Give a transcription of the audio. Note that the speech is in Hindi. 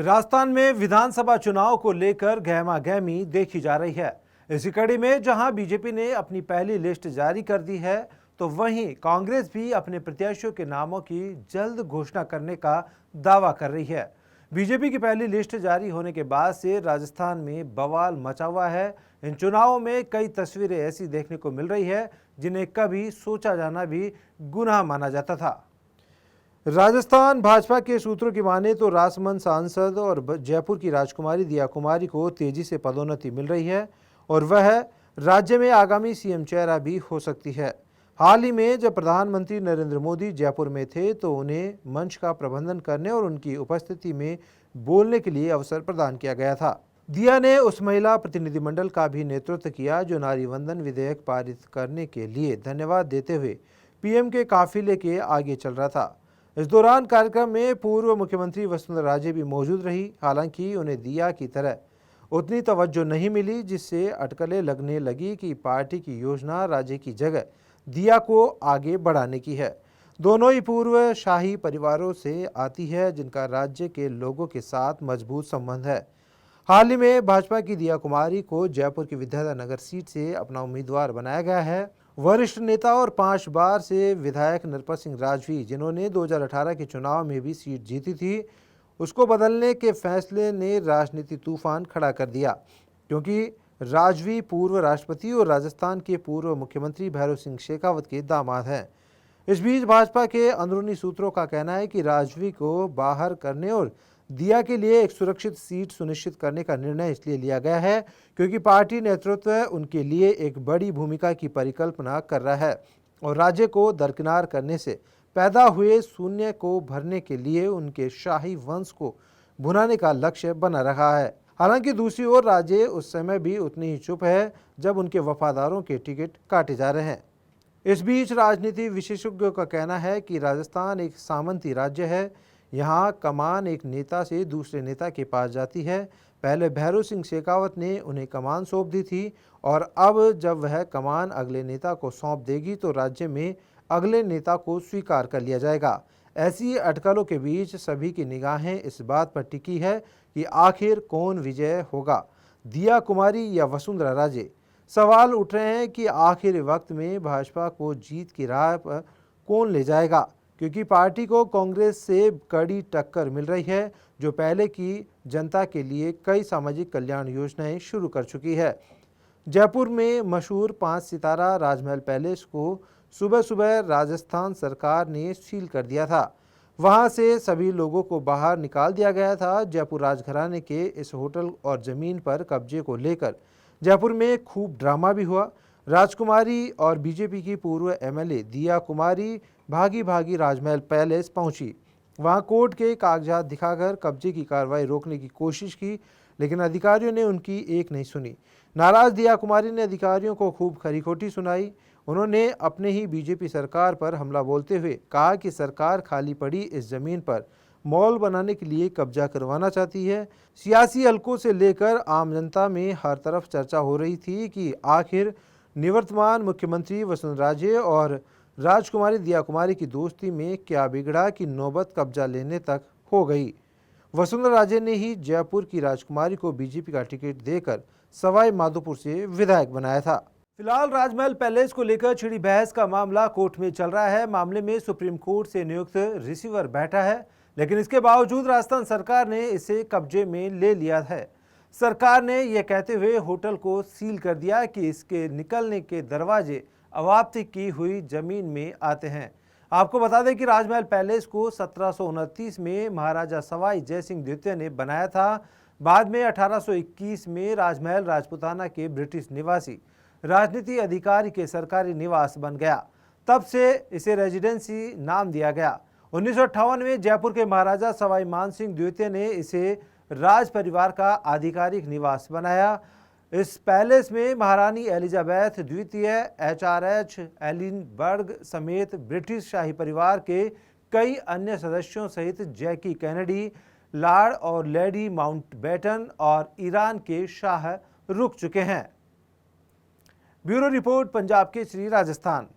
राजस्थान में विधानसभा चुनाव को लेकर गहमागहमी देखी जा रही है। इसी कड़ी में जहां बीजेपी ने अपनी पहली लिस्ट जारी कर दी है, तो वहीं कांग्रेस भी अपने प्रत्याशियों के नामों की जल्द घोषणा करने का दावा कर रही है। बीजेपी की पहली लिस्ट जारी होने के बाद से राजस्थान में बवाल मचा हुआ है। इन चुनावों में कई तस्वीरें ऐसी देखने को मिल रही है जिन्हें कभी सोचा जाना भी गुनाह माना जाता था। राजस्थान भाजपा के सूत्रों की माने तो राजसमंद सांसद और जयपुर की राजकुमारी दिया कुमारी को तेजी से पदोन्नति मिल रही है और वह राज्य में आगामी सीएम चेहरा भी हो सकती है। हाल ही में जब प्रधानमंत्री नरेंद्र मोदी जयपुर में थे तो उन्हें मंच का प्रबंधन करने और उनकी उपस्थिति में बोलने के लिए अवसर प्रदान किया गया था। दिया ने उस महिला प्रतिनिधिमंडल का भी नेतृत्व किया जो नारी वंदन विधेयक पारित करने के लिए धन्यवाद देते हुए पीएम के काफिले के आगे चल रहा था। इस दौरान कार्यक्रम में पूर्व मुख्यमंत्री वसुंधरा राजे भी मौजूद रही। हालांकि उन्हें दिया की तरह उतनी तवज्जो नहीं मिली, जिससे अटकलें लगने लगी कि पार्टी की योजना राज्य की जगह दिया को आगे बढ़ाने की है। दोनों ही पूर्व शाही परिवारों से आती है जिनका राज्य के लोगों के साथ मजबूत संबंध है। हाल ही में भाजपा की दिया कुमारी को जयपुर की विद्याधर नगर सीट से अपना उम्मीदवार बनाया गया है। वरिष्ठ नेता और 5 बार से विधायक नरपत सिंह राजवी, जिन्होंने 2018 के चुनाव में भी सीट जीती थी, उसको बदलने के फैसले ने राजनीति तूफान खड़ा कर दिया, क्योंकि राजवी पूर्व राष्ट्रपति और राजस्थान के पूर्व मुख्यमंत्री भैरव सिंह शेखावत के दामाद हैं। इस बीच भाजपा के अंदरूनी सूत्रों का कहना है कि राजवी को बाहर करने और दिया के लिए एक सुरक्षित सीट सुनिश्चित करने का निर्णय इसलिए लिया गया है क्योंकि पार्टी नेतृत्व उनके लिए एक बड़ी भूमिका की परिकल्पना कर रहा है और राज्य को दरकिनार करने से पैदा हुए शून्य को भरने के लिए उनके शाही वंश को भुनाने का लक्ष्य बना रहा है। हालांकि दूसरी ओर राज्य उस समय भी उतनी ही चुप है जब उनके वफादारों के टिकट काटे जा रहे हैं। इस बीच राजनीति विशेषज्ञों का कहना है कि राजस्थान एक सामंती राज्य है। यहाँ कमान एक नेता से दूसरे नेता के पास जाती है। पहले भैरव सिंह शेखावत ने उन्हें कमान सौंप दी थी और अब जब वह कमान अगले नेता को सौंप देगी तो राज्य में अगले नेता को स्वीकार कर लिया जाएगा। ऐसी अटकलों के बीच सभी की निगाहें इस बात पर टिकी है कि आखिर कौन विजय होगा, दिया कुमारी या वसुंधरा राजे। सवाल उठ रहे हैं कि आखिर वक्त में भाजपा को जीत की राह पर कौन ले जाएगा, क्योंकि पार्टी को कांग्रेस से कड़ी टक्कर मिल रही है जो पहले की जनता के लिए कई सामाजिक कल्याण योजनाएं शुरू कर चुकी है। जयपुर में मशहूर 5 सितारा राजमहल पैलेस को सुबह सुबह राजस्थान सरकार ने सील कर दिया था। वहां से सभी लोगों को बाहर निकाल दिया गया था। जयपुर राजघराने के इस होटल और जमीन पर कब्जे को लेकर जयपुर में खूब ड्रामा भी हुआ। राजकुमारी और बीजेपी की पूर्व एमएलए दिया कुमारी भागी भागी राजमहल पैलेस पहुंची। वहां कोर्ट के कागजात दिखाकर कब्जे की कार्रवाई रोकने की कोशिश की, लेकिन अधिकारियों ने उनकी एक नहीं सुनी। नाराज दिया कुमारी ने अधिकारियों को खूब खरी-खोटी सुनाई। उन्होंने अपने ही बीजेपी सरकार पर हमला बोलते हुए कहा कि सरकार खाली पड़ी इस जमीन पर मॉल बनाने के लिए कब्जा करवाना चाहती है। सियासी हलकों से लेकर आम जनता में हर तरफ चर्चा हो रही थी कि आखिर निवर्तमान मुख्यमंत्री वसुंधरा राजे और राजकुमारी दिया कुमारी की दोस्ती में क्या बिगड़ा कि नौबत कब्जा लेने तक हो गई। वसुंधरा राजे ने ही जयपुर की राजकुमारी को बीजेपी का टिकट देकर सवाई माधोपुर से विधायक बनाया था। फिलहाल राजमहल पैलेस को लेकर छिड़ी बहस का मामला कोर्ट में चल रहा है। मामले में सुप्रीम कोर्ट से नियुक्त रिसीवर बैठा है, लेकिन इसके बावजूद राजस्थान सरकार ने इसे कब्जे में ले लिया है। सरकार ने यह कहते हुए होटल को सील कर दिया कि इसके निकलने के दरवाजे अवाप्ति की हुई जमीन में आते हैं। आपको बता दें कि राजमहल पैलेस को 1729 में महाराजा सवाई जयसिंह द्वितीय ने बनाया था। बाद में 1821 में राजमहल राजपूताना के ब्रिटिश निवासी राजनीति अधिकारी के सरकारी निवास बन गया। तब से इसे रेजिडेंसी नाम दिया गया। 1958 में जयपुर के महाराजा सवाई मानसिंह द्वितीय ने इसे राज परिवार का आधिकारिक निवास बनाया। इस पैलेस में महारानी एलिजाबेथ द्वितीय, HRH एलिनबर्ग समेत ब्रिटिश शाही परिवार के कई अन्य सदस्यों सहित जैकी कैनेडी, लॉर्ड और लेडी माउंटबेटन और ईरान के शाह रुक चुके हैं। Bureau report, Punjab Kesari, Rajasthan.